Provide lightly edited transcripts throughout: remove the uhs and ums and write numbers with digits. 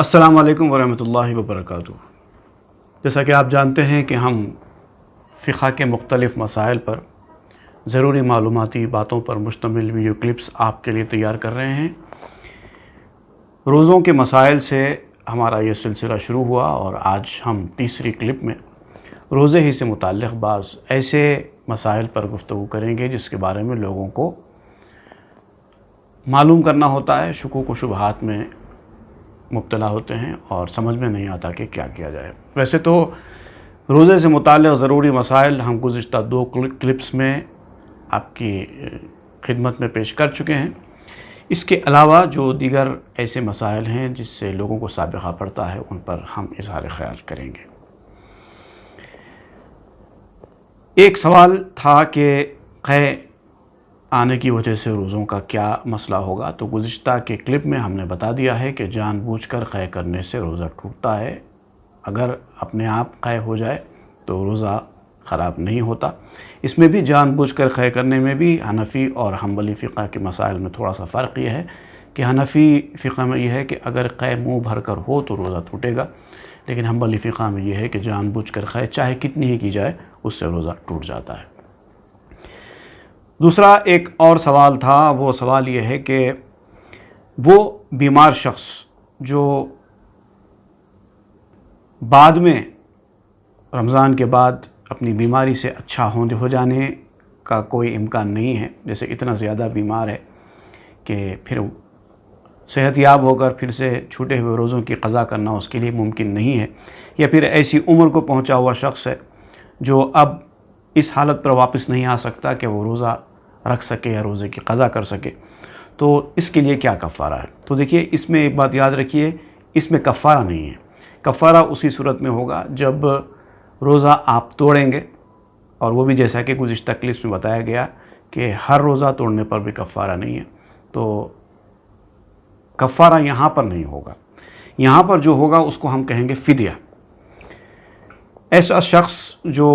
السلام علیکم ورحمۃ اللہ وبرکاتہ۔ جیسا کہ آپ جانتے ہیں کہ ہم فقہ کے مختلف مسائل پر ضروری معلوماتی باتوں پر مشتمل ویڈیو کلپس آپ کے لیے تیار کر رہے ہیں۔ روزوں کے مسائل سے ہمارا یہ سلسلہ شروع ہوا اور آج ہم تیسری کلپ میں روزے ہی سے متعلق بعض ایسے مسائل پر گفتگو کریں گے جس کے بارے میں لوگوں کو معلوم کرنا ہوتا ہے، شکوک و شبہات میں مبتلا ہوتے ہیں اور سمجھ میں نہیں آتا کہ کیا کیا جائے۔ ویسے تو روزے سے متعلق ضروری مسائل ہم گزشتہ 2 کلپس میں آپ کی خدمت میں پیش کر چکے ہیں۔ اس کے علاوہ جو دیگر ایسے مسائل ہیں جس سے لوگوں کو سابقہ پڑتا ہے ان پر ہم اظہار خیال کریں گے۔ ایک سوال تھا کہ قے آنے کی وجہ سے روزوں کا کیا مسئلہ ہوگا، تو گزشتہ کے کلپ میں ہم نے بتا دیا ہے کہ جان بوجھ کر قے کرنے سے روزہ ٹوٹتا ہے۔ اگر اپنے آپ قے ہو جائے تو روزہ خراب نہیں ہوتا۔ اس میں بھی جان بوجھ کر قے کرنے میں بھی حنفی اور حنبلی فقہ کے مسائل میں تھوڑا سا فرق یہ ہے کہ حنفی فقہ میں یہ ہے کہ اگر قے منہ بھر کر ہو تو روزہ ٹوٹے گا، لیکن حنبلی فقہ میں یہ ہے کہ جان بوجھ کر قے چاہے کتنی ہی کی جائے اس سے روزہ ٹوٹ جاتا ہے۔ دوسرا ایک اور سوال تھا، وہ سوال یہ ہے کہ وہ بیمار شخص جو بعد میں رمضان کے بعد اپنی بیماری سے اچھا ہو جانے کا کوئی امکان نہیں ہے، جیسے اتنا زیادہ بیمار ہے کہ پھر صحت یاب ہو کر پھر سے چھوٹے ہوئے روزوں کی قضا کرنا اس کے لیے ممکن نہیں ہے، یا پھر ایسی عمر کو پہنچا ہوا شخص ہے جو اب اس حالت پر واپس نہیں آ سکتا کہ وہ روزہ رکھ سکے یا روزے کی قضا کر سکے، تو اس کے لیے کیا کفارہ ہے؟ تو دیکھیے، اس میں ایک بات یاد رکھیے، اس میں کفارہ نہیں ہے۔ کفارہ اسی صورت میں ہوگا جب روزہ آپ توڑیں گے، اور وہ بھی جیسا کہ گزشتہ کلپس میں بتایا گیا کہ ہر روزہ توڑنے پر بھی کفارہ نہیں ہے، تو کفارہ یہاں پر نہیں ہوگا۔ یہاں پر جو ہوگا اس کو ہم کہیں گے فدیہ۔ ایسا شخص جو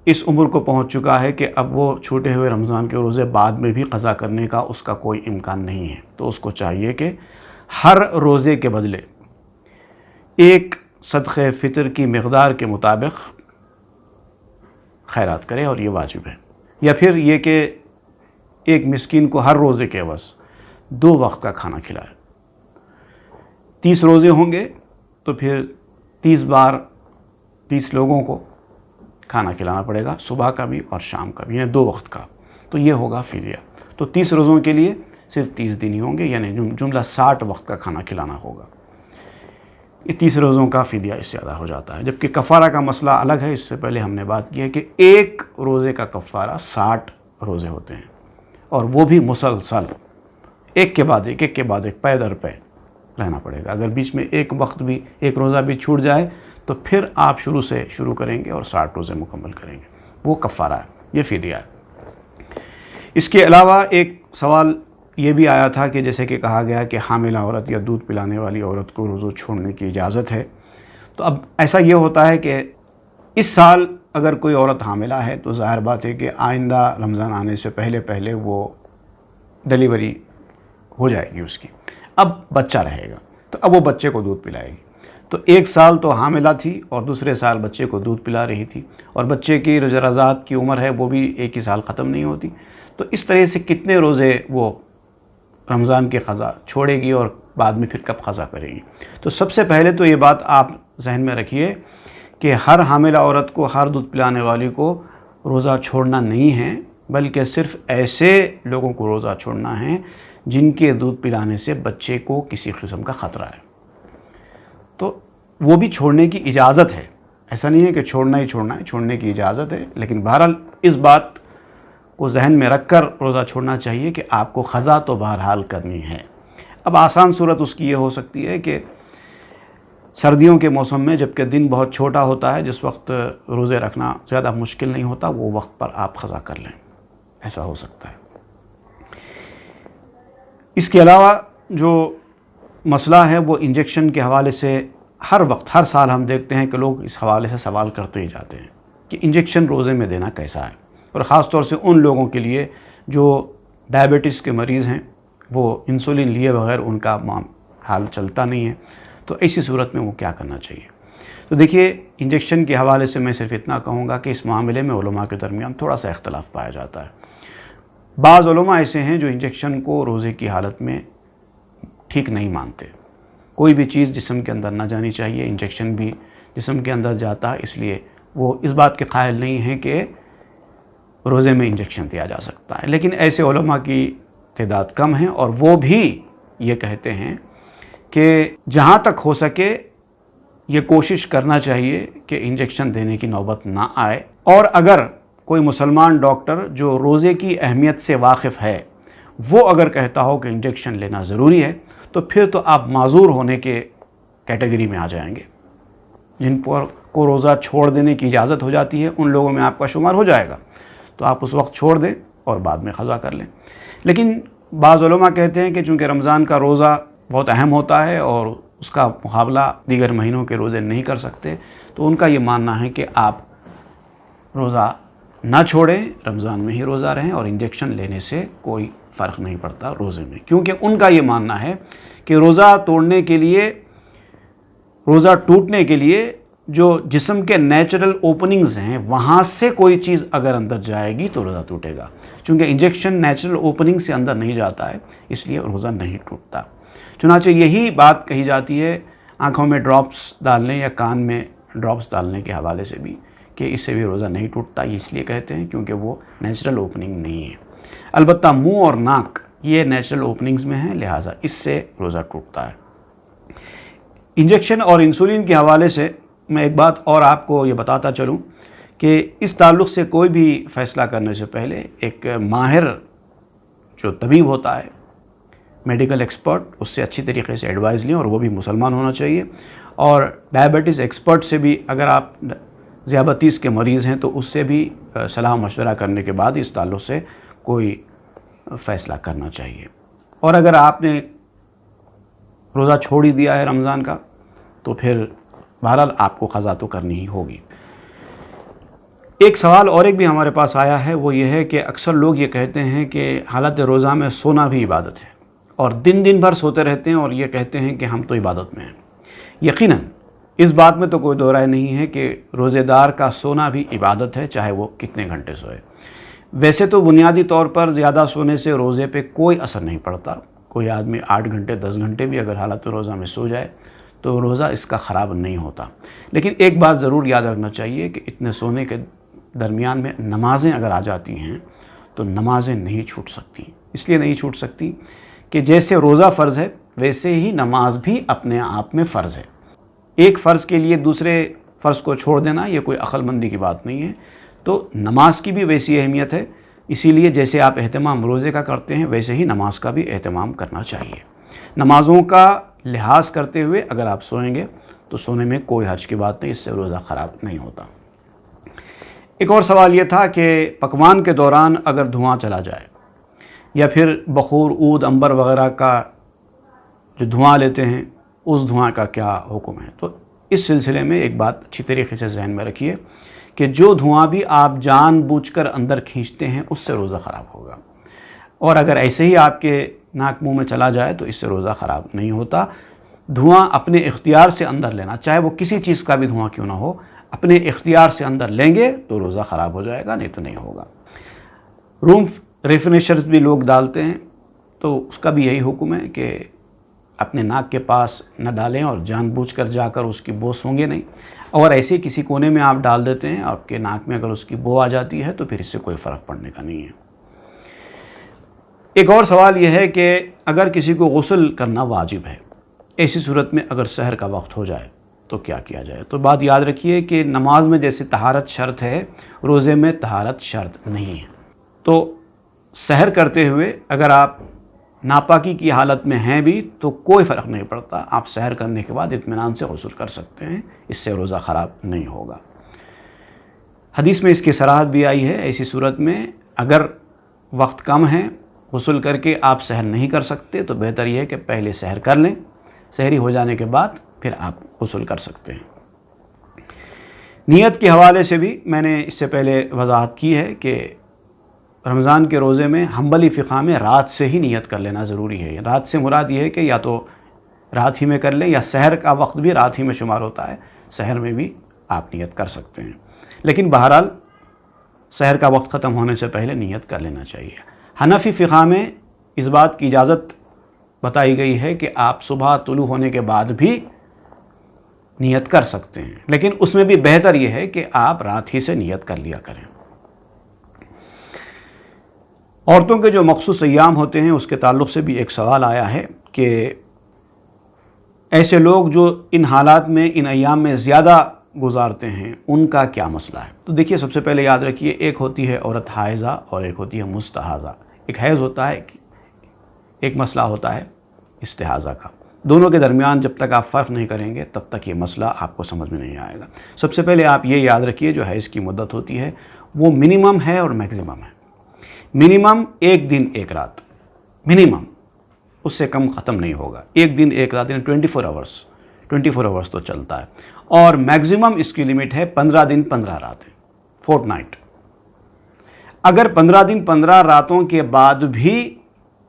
اس عمر کو پہنچ چکا ہے کہ اب وہ چھوٹے ہوئے رمضان کے روزے بعد میں بھی قضا کرنے کا اس کا کوئی امکان نہیں ہے، تو اس کو چاہیے کہ ہر روزے کے بدلے ایک صدقہ فطر کی مقدار کے مطابق خیرات کرے، اور یہ واجب ہے۔ یا پھر یہ کہ ایک مسکین کو ہر روزے کے عوض 2 وقت کا کھانا کھلائے۔ 30 روزے ہوں گے تو پھر 30 بار 30 لوگوں کو کھانا کھلانا پڑے گا، صبح کا بھی اور شام کا بھی، یعنی 2 وقت کا، تو یہ ہوگا فدیہ۔ تو 30 روزوں کے لیے صرف 30 دن ہی ہوں گے، یعنی جملہ 60 وقت کا کھانا کھلانا ہوگا۔ یہ 30 روزوں کا فدیہ اس سے ادا ہو جاتا ہے۔ جبکہ کفارہ کا مسئلہ الگ ہے، اس سے پہلے ہم نے بات کی ہے کہ ایک روزے کا کفارہ 60 روزے ہوتے ہیں، اور وہ بھی مسلسل ایک کے بعد ایک پے در پے رہنا پڑے گا۔ اگر بیچ میں ایک وقت بھی ایک روزہ بھی چھوٹ جائے تو پھر آپ شروع کریں گے اور 60 روزے مکمل کریں گے، وہ کفارہ ہے، یہ فدیہ ہے۔ اس کے علاوہ ایک سوال یہ بھی آیا تھا کہ جیسے کہ کہا گیا کہ حاملہ عورت یا دودھ پلانے والی عورت کو روزہ چھوڑنے کی اجازت ہے، تو اب ایسا یہ ہوتا ہے کہ اس سال اگر کوئی عورت حاملہ ہے تو ظاہر بات ہے کہ آئندہ رمضان آنے سے پہلے وہ ڈیلیوری ہو جائے گی اس کی، اب بچہ رہے گا تو اب وہ بچے کو دودھ پلائے گی۔ تو 1 سال تو حاملہ تھی اور دوسرے سال بچے کو دودھ پلا رہی تھی، اور بچے کی رضاعت کی عمر ہے وہ بھی 1 ہی سال ختم نہیں ہوتی، تو اس طرح سے کتنے روزے وہ رمضان کے قضا چھوڑے گی اور بعد میں پھر کب قضا کرے گی؟ تو سب سے پہلے تو یہ بات آپ ذہن میں رکھیے کہ ہر حاملہ عورت کو، ہر دودھ پلانے والی کو روزہ چھوڑنا نہیں ہے، بلکہ صرف ایسے لوگوں کو روزہ چھوڑنا ہے جن کے دودھ پلانے سے بچے کو کسی قسم کا خطرہ ہے، تو وہ بھی چھوڑنے کی اجازت ہے۔ ایسا نہیں ہے کہ چھوڑنا ہی چھوڑنا ہے، چھوڑنے کی اجازت ہے، لیکن بہرحال اس بات کو ذہن میں رکھ کر روزہ چھوڑنا چاہیے کہ آپ کو قضا تو بہرحال کرنی ہے۔ اب آسان صورت اس کی یہ ہو سکتی ہے کہ سردیوں کے موسم میں جب کہ دن بہت چھوٹا ہوتا ہے، جس وقت روزے رکھنا زیادہ مشکل نہیں ہوتا، وہ وقت پر آپ قضا کر لیں، ایسا ہو سکتا ہے۔ اس کے علاوہ جو مسئلہ ہے وہ انجیکشن کے حوالے سے ہر وقت ہر سال ہم دیکھتے ہیں کہ لوگ اس حوالے سے سوال کرتے ہی جاتے ہیں کہ انجیکشن روزے میں دینا کیسا ہے، اور خاص طور سے ان لوگوں کے لیے جو ڈائبٹیز کے مریض ہیں، وہ انسولین لیے بغیر ان کا حال چلتا نہیں ہے، تو ایسی صورت میں وہ کیا کرنا چاہیے؟ تو دیکھیے، انجیکشن کے حوالے سے میں صرف اتنا کہوں گا کہ اس معاملے میں علماء کے درمیان تھوڑا سا اختلاف پایا جاتا ہے۔ بعض علماء ایسے ہیں جو انجیکشن کو روزے کی حالت میں ٹھیک نہیں مانتے۔ کوئی بھی چیز جسم کے اندر نہ جانی چاہیے، انجیکشن بھی جسم کے اندر جاتا ہے، اس لیے وہ اس بات کے قائل نہیں ہیں کہ روزے میں انجیکشن دیا جا سکتا ہے۔ لیکن ایسے علماء کی تعداد کم ہیں، اور وہ بھی یہ کہتے ہیں کہ جہاں تک ہو سکے یہ کوشش کرنا چاہیے کہ انجیکشن دینے کی نوبت نہ آئے، اور اگر کوئی مسلمان ڈاکٹر جو روزے کی اہمیت سے واقف ہے وہ اگر کہتا ہو کہ انجیکشن لینا ضروری ہے، تو پھر تو آپ معذور ہونے کے کیٹیگری میں آ جائیں گے۔ جن پر کو روزہ چھوڑ دینے کی اجازت ہو جاتی ہے ان لوگوں میں آپ کا شمار ہو جائے گا، تو آپ اس وقت چھوڑ دیں اور بعد میں قضا کر لیں۔ لیکن بعض علماء کہتے ہیں کہ چونکہ رمضان کا روزہ بہت اہم ہوتا ہے اور اس کا مقابلہ دیگر مہینوں کے روزے نہیں کر سکتے، تو ان کا یہ ماننا ہے کہ آپ روزہ نہ چھوڑیں، رمضان میں ہی روزہ رہیں، اور انجیکشن لینے سے کوئی فرق نہیں پڑتا روزے میں، کیونکہ ان کا یہ ماننا ہے کہ روزہ توڑنے کے لیے، روزہ ٹوٹنے کے لیے جو جسم کے نیچرل اوپننگز ہیں وہاں سے کوئی چیز اگر اندر جائے گی تو روزہ ٹوٹے گا۔ چونکہ انجیکشن نیچرل اوپننگ سے اندر نہیں جاتا ہے، اس لیے روزہ نہیں ٹوٹتا۔ چنانچہ یہی بات کہی جاتی ہے آنکھوں میں ڈراپس ڈالنے یا کان میں ڈراپس ڈالنے کے حوالے سے بھی، کہ اس سے بھی روزہ نہیں ٹوٹتا۔ یہ اس لیے کہتے ہیں کیونکہ وہ نیچرل اوپننگ نہیں ہے۔ البتہ منہ اور ناک یہ نیچرل اوپننگز میں ہیں، لہٰذا اس سے روزہ ٹوٹتا ہے۔ انجیکشن اور انسولین کے حوالے سے میں ایک بات اور آپ کو یہ بتاتا چلوں کہ اس تعلق سے کوئی بھی فیصلہ کرنے سے پہلے ایک ماہر جو طبیب ہوتا ہے، میڈیکل ایکسپرٹ، اس سے اچھی طریقے سے ایڈوائز لیں، اور وہ بھی مسلمان ہونا چاہیے۔ اور ڈائبٹیز ایکسپرٹ سے بھی، اگر آپ ذیابیطس کے مریض ہیں تو اس سے بھی صلاح مشورہ کرنے کے بعد اس تعلق سے کوئی فیصلہ کرنا چاہیے۔ اور اگر آپ نے روزہ چھوڑ ہی دیا ہے رمضان کا، تو پھر بہرحال آپ کو قضا تو کرنی ہی ہوگی۔ ایک سوال اور ایک بھی ہمارے پاس آیا ہے، وہ یہ ہے کہ اکثر لوگ یہ کہتے ہیں کہ حالت روزہ میں سونا بھی عبادت ہے، اور دن بھر سوتے رہتے ہیں اور یہ کہتے ہیں کہ ہم تو عبادت میں ہیں۔ یقیناً اس بات میں تو کوئی دو رائے نہیں ہے کہ روزے دار کا سونا بھی عبادت ہے، چاہے وہ کتنے گھنٹے سوئے۔ ویسے تو بنیادی طور پر زیادہ سونے سے روزے پہ کوئی اثر نہیں پڑتا۔ کوئی آدمی 8 گھنٹے 10 گھنٹے بھی اگر حالت روزہ میں سو جائے تو روزہ اس کا خراب نہیں ہوتا۔ لیکن ایک بات ضرور یاد رکھنا چاہیے کہ اتنے سونے کے درمیان میں نمازیں اگر آ جاتی ہیں تو نمازیں نہیں چھوٹ سکتی۔ اس لیے نہیں چھوٹ سکتی کہ جیسے روزہ فرض ہے ویسے ہی نماز بھی اپنے آپ میں فرض ہے۔ ایک فرض کے لیے دوسرے فرض کو چھوڑ دینا یہ کوئی عقل مندی کی بات نہیں ہے۔ تو نماز کی بھی ویسی اہمیت ہے، اسی لیے جیسے آپ اہتمام روزے کا کرتے ہیں ویسے ہی نماز کا بھی اہتمام کرنا چاہیے۔ نمازوں کا لحاظ کرتے ہوئے اگر آپ سوئیں گے تو سونے میں کوئی حرج کی بات نہیں، اس سے روزہ خراب نہیں ہوتا۔ ایک اور سوال یہ تھا کہ پکوان کے دوران اگر دھواں چلا جائے یا پھر بخور، عود، عنبر وغیرہ کا جو دھواں لیتے ہیں اس دھواں کا کیا حکم ہے؟ تو اس سلسلے میں ایک بات اچھی طریقے سے ذہن میں رکھیے کہ جو دھواں بھی آپ جان بوجھ کر اندر کھینچتے ہیں اس سے روزہ خراب ہوگا، اور اگر ایسے ہی آپ کے ناک منہ میں چلا جائے تو اس سے روزہ خراب نہیں ہوتا۔ دھواں اپنے اختیار سے اندر لینا، چاہے وہ کسی چیز کا بھی دھواں کیوں نہ ہو، اپنے اختیار سے اندر لیں گے تو روزہ خراب ہو جائے گا، نہیں تو نہیں ہوگا۔ روم ریفریشرز بھی لوگ ڈالتے ہیں، تو اس کا بھی یہی حکم ہے کہ اپنے ناک کے پاس نہ ڈالیں اور جان بوجھ کر جا کر اس کی بو سونگیں نہیں، اور ایسے کسی کونے میں آپ ڈال دیتے ہیں، آپ کے ناک میں اگر اس کی بو آ جاتی ہے تو پھر اس سے کوئی فرق پڑنے کا نہیں ہے۔ ایک اور سوال یہ ہے کہ اگر کسی کو غسل کرنا واجب ہے، ایسی صورت میں اگر سحر کا وقت ہو جائے تو کیا کیا جائے؟ تو بات یاد رکھیے کہ نماز میں جیسے طہارت شرط ہے، روزے میں طہارت شرط نہیں ہے۔ تو سحر کرتے ہوئے اگر آپ ناپاکی کی حالت میں ہیں بھی تو کوئی فرق نہیں پڑتا، آپ سحر کرنے کے بعد اطمینان سے غسل کر سکتے ہیں، اس سے روزہ خراب نہیں ہوگا۔ حدیث میں اس کی صراحت بھی آئی ہے، ایسی صورت میں اگر وقت کم ہے، غسل کر کے آپ سحر نہیں کر سکتے تو بہتر یہ ہے کہ پہلے سحر کر لیں، سحری ہو جانے کے بعد پھر آپ غسل کر سکتے ہیں۔ نیت کے حوالے سے بھی میں نے اس سے پہلے وضاحت کی ہے کہ رمضان کے روزے میں حنبلی فقہ میں رات سے ہی نیت کر لینا ضروری ہے۔ رات سے مراد یہ ہے کہ یا تو رات ہی میں کر لیں، یا سحر کا وقت بھی رات ہی میں شمار ہوتا ہے، سحر میں بھی آپ نیت کر سکتے ہیں، لیکن بہرحال سحر کا وقت ختم ہونے سے پہلے نیت کر لینا چاہیے۔ حنفی فقہ میں اس بات کی اجازت بتائی گئی ہے کہ آپ صبح طلوع ہونے کے بعد بھی نیت کر سکتے ہیں، لیکن اس میں بھی بہتر یہ ہے کہ آپ رات ہی سے نیت کر لیا کریں۔ عورتوں کے جو مخصوص ایام ہوتے ہیں اس کے تعلق سے بھی ایک سوال آیا ہے کہ ایسے لوگ جو ان حالات میں ان ایام میں زیادہ گزارتے ہیں ان کا کیا مسئلہ ہے؟ تو دیکھیے، سب سے پہلے یاد رکھیے، ایک ہوتی ہے عورت حائضہ اور ایک ہوتی ہے مستحاضہ۔ ایک حیض ہوتا ہے، ایک مسئلہ ہوتا ہے استحاضہ کا۔ دونوں کے درمیان جب تک آپ فرق نہیں کریں گے تب تک یہ مسئلہ آپ کو سمجھ میں نہیں آئے گا۔ سب سے پہلے آپ یہ یاد رکھیے، جو حیض کی مدت ہوتی ہے وہ منیمم ہے اور میکسیمم ہے۔ منیمم 1 دن 1 رات، منیمم، اس سے کم ختم نہیں ہوگا۔ 1 دن 1 رات یعنی 24 آورس تو چلتا ہے، اور میکسیمم اس کی لمٹ ہے 15 دن 15 راتیں، فورٹ نائٹ۔ اگر 15 دن 15 راتوں کے بعد بھی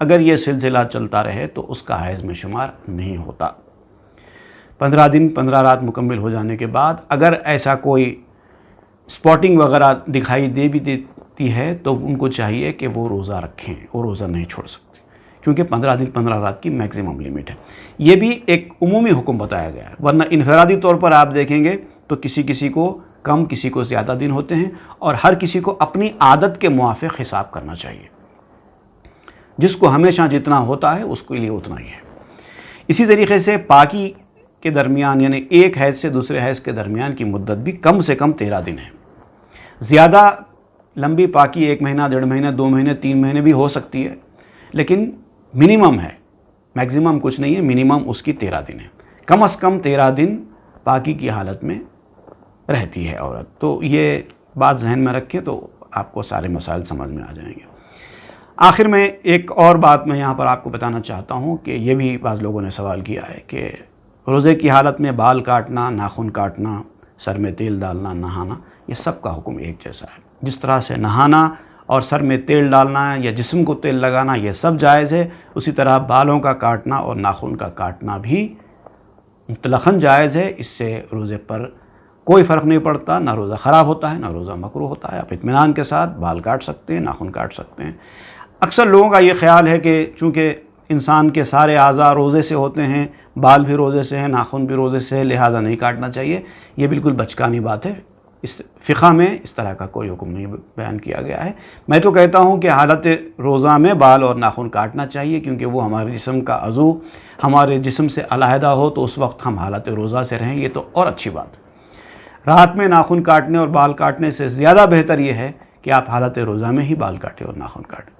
اگر یہ سلسلہ چلتا رہے تو اس کا حیض میں شمار نہیں ہوتا۔ 15 دن 15 رات مکمل ہو جانے کے بعد اگر ایسا کوئی سپاٹنگ وغیرہ دکھائی دے بھی دیتی ہے تو ان کو چاہیے کہ وہ روزہ رکھیں، وہ روزہ نہیں چھوڑ سکتے، کیونکہ 15 دن 15 رات کی میکسیمم لمٹ ہے۔ یہ بھی ایک عمومی حکم بتایا گیا ہے، ورنہ انفرادی طور پر آپ دیکھیں گے تو کسی کو کم، کسی کو زیادہ دن ہوتے ہیں، اور ہر کسی کو اپنی عادت کے موافق حساب کرنا چاہیے۔ جس کو ہمیشہ جتنا ہوتا ہے اس کے لیے اتنا ہی ہے۔ اسی طریقے سے پاکی کے درمیان، یعنی ایک حیض سے دوسرے حیض کے درمیان کی مدت بھی کم سے کم 13 دن ہے۔ زیادہ لمبی پاکی 1 مہینہ، 1.5 مہینہ، 2 مہینے، 3 مہینے بھی ہو سکتی ہے، لیکن منیمم ہے، میکسیمم کچھ نہیں ہے، منیمم اس کی 13 دن ہے۔ کم از کم 13 دن پاکی کی حالت میں رہتی ہے عورت۔ تو یہ بات ذہن میں رکھیں تو آپ کو سارے مسائل سمجھ میں آ جائیں گے۔ آخر میں ایک اور بات میں یہاں پر آپ کو بتانا چاہتا ہوں کہ یہ بھی بعض لوگوں نے سوال کیا ہے کہ روزے کی حالت میں بال کاٹنا، ناخن کاٹنا، سر میں تیل ڈالنا، نہانا، یہ سب کا حکم ایک جیسا ہے۔ جس طرح سے نہانا اور سر میں تیل ڈالنا یا جسم کو تیل لگانا یہ سب جائز ہے، اسی طرح بالوں کا کاٹنا اور ناخن کا کاٹنا بھی مطلقاً جائز ہے۔ اس سے روزے پر کوئی فرق نہیں پڑتا، نہ روزہ خراب ہوتا ہے نہ روزہ مکروہ ہوتا ہے۔ آپ اطمینان کے ساتھ بال کاٹ سکتے ہیں، ناخن کاٹ سکتے ہیں۔ اکثر لوگوں کا یہ خیال ہے کہ چونکہ انسان کے سارے اعضاء روزے سے ہوتے ہیں، بال بھی روزے سے ہیں، ناخن بھی روزے سے ہے، لہٰذا نہیں کاٹنا چاہیے، یہ بالکل بچکانی بات ہے۔ اس فقہ میں اس طرح کا کوئی حکم نہیں بیان کیا گیا ہے۔ میں تو کہتا ہوں کہ حالت روزہ میں بال اور ناخن کاٹنا چاہیے، کیونکہ وہ ہمارے جسم کا عضو ہمارے جسم سے علیحدہ ہو تو اس وقت ہم حالت روزہ سے رہیں، یہ تو اور اچھی بات ہے۔ رات میں ناخن کاٹنے اور بال کاٹنے سے زیادہ بہتر یہ ہے کہ آپ حالت روزہ میں ہی بال کاٹیں اور ناخن کاٹیں۔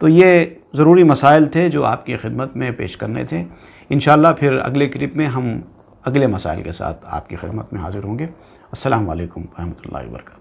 تو یہ ضروری مسائل تھے جو آپ کی خدمت میں پیش کرنے تھے۔ انشاءاللہ پھر اگلے کلپ میں ہم اگلے مسائل کے ساتھ آپ کی خدمت میں حاضر ہوں گے۔ السلام علیکم ورحمۃ اللہ وبرکاتہ۔